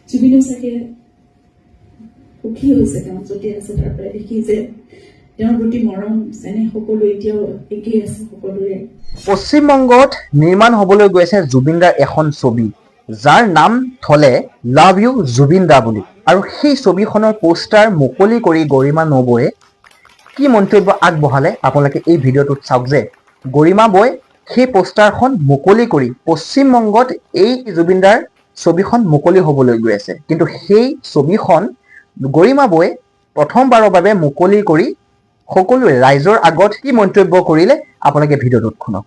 জুবিনো চাগে সুখী হৈছে তেওঁ যদি আছে তাৰ পৰা দেখি যে তেওঁৰ প্ৰতি মৰম যেনে সকলো এতিয়াও একেই আছে সকলোৰে। পশ্চিমবংগত নিৰ্মাণ হবলৈ গৈছে জুবিনদাৰ এখন ছবি যাৰ নাম থলে লাভ ইউ জুবিন দা বুলি। আৰু সেই ছবিখনৰ পোষ্টাৰ মুকলি কৰি গৰিমা নবৌয়ে কি মন্তব্য আগবঢ়ালে আপোনালোকে এই ভিডিঅ'টোত চাওক যে গৰিমা বৌয়ে সেই পোষ্টাৰখন মুকলি কৰি পশ্চিমবংগত এই জুবিনদাৰ ছবিখন মুকলি হ'বলৈ গৈ আছে, কিন্তু সেই ছবিখন গৰিমা বৌয়ে প্ৰথমবাৰৰ বাবে মুকলি কৰি সকলো ৰাইজৰ আগত কি মন্তব্য কৰিলে আপোনালোকে ভিডিঅ'টোত শুনক।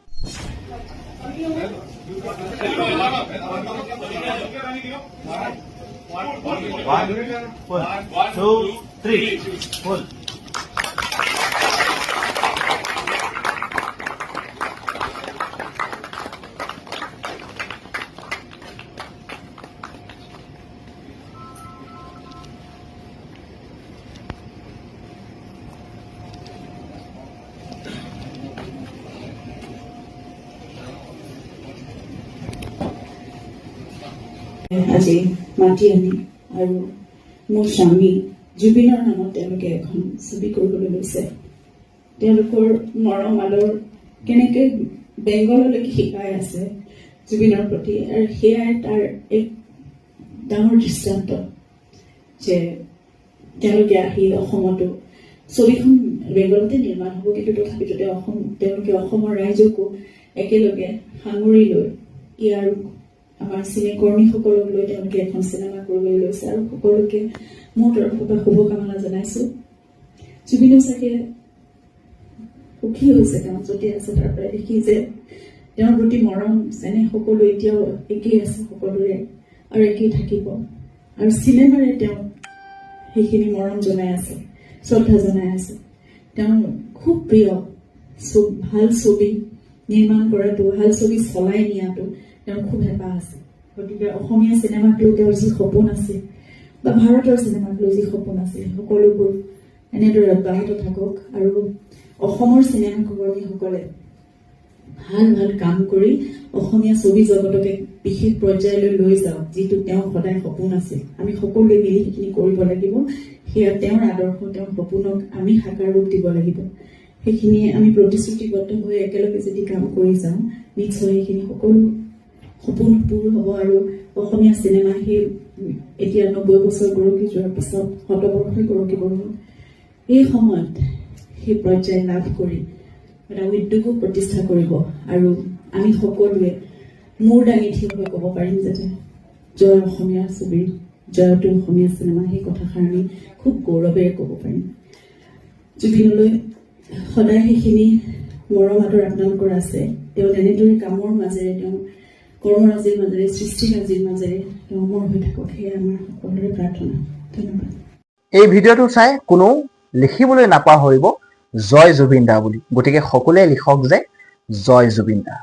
One, two, three, full. আজি মাতি আনি আৰু মোৰ স্বামী জুবিনৰ নামত তেওঁলোকে এখন ছবি কৰিবলৈ লৈছে। তেওঁলোকৰ মৰম আদৰ কেনেকে বেংগললৈকে শিকাই আছে জুবিনৰ প্ৰতি, আৰু সেয়াই তাৰ এক ডাঙৰ দৃষ্টান্ত যে তেওঁলোকে আহি অসমতো ছবিখন বেংগলতে নিৰ্মাণ হ'ব, কিন্তু তথাপিতো তেওঁলোকে অসমৰ ৰাইজকো একেলগে সাঙুৰি লৈ ইয়াৰ আমাৰ চিনেকৰ্মীসকলক লৈ তেওঁলোকে এখন চিনেমা কৰিবলৈ লৈছে। আৰু সকলোকে মোৰ তৰফৰ পৰা শুভকামনা জনাইছো। জুবিনো চাগে সুখী হৈছে তেওঁ যদি আছে তাৰ পৰা দেখি যে তেওঁৰ প্ৰতি মৰম যেনে সকলো এতিয়াও একেই আছে সকলোৰে আৰু একেই থাকিব। আৰু চিনেমাৰে তেওঁ সেইখিনি মৰম জনাই আছে, শ্ৰদ্ধা জনাই আছে। তেওঁ খুব প্ৰিয় ভাল ছবি নিৰ্মাণ কৰাটো, ভাল ছবি চলাই নিয়াটো তেওঁৰ খুব হেঁপাহ আছে। গতিকে অসমীয়া চিনেমাক লৈ তেওঁৰ যি সপোন আছে বা ভাৰতৰ চিনেমাক লৈ যি সপোন আছে সকলোবোৰ এনেদৰে অব্যাহত থাকক আৰু অসমৰ চিনেমা কৰ্মীসকলে ভাল ভাল কাম কৰি অসমীয়া ছবি জগতকে বিশেষ পৰ্যায়লৈ লৈ যাওক, যিটো তেওঁৰ সদায় সপোন আছিল। আমি সকলোৱে মিলি সেইখিনি কৰিব লাগিব। সেয়া তেওঁৰ আদৰ্শ, তেওঁৰ সপোনক আমি সাকাৰ ৰূপ দিব লাগিব। সেইখিনি আমি প্ৰতিশ্ৰুতিবদ্ধ হৈ একেলগে যদি কাম কৰি যাওঁ নিশ্চয় সেইখিনি সকলো সপোন পূৰ হ'ব। আৰু অসমীয়া চিনেমা সেই এতিয়া 90 বছৰ গৰকি যোৱাৰ পিছত শতবৰ্ষই গৰকিব হ'ল, এই সময়ত সেই পৰ্যায় লাভ কৰি এটা উদ্যোগো প্ৰতিষ্ঠা কৰিব। আৰু আমি সকলোৱে মূৰ দাঙি থিয় হৈ ক'ব পাৰিম যাতে জয় অসমীয়া ছবিৰ, জয়টো অসমীয়া চিনেমা, সেই কথাষাৰ আমি খুব গৌৰৱেৰে ক'ব পাৰিম। জুবিনলৈ সদায় সেইখিনি মৰম আদৰ আপোনালোকৰ আছে। তেওঁ এনেদৰে কামৰ মাজেৰে, তেওঁ কৰ্মৰাজিৰ মাজেৰে, সৃষ্টিৰাজিৰ মাজেৰে তেওঁ অমৰ হৈ থাকক, সেয়া আমাৰ সকলোৰে প্ৰাৰ্থনা। ধন্যবাদ। এই ভিডিঅ'টো চাই কোনো লিখিবলৈ নাপাহৰিব জয় জুবিন দা বুলি। গতিকে সকলোৱে লিখক যে জয় জুবিন দা।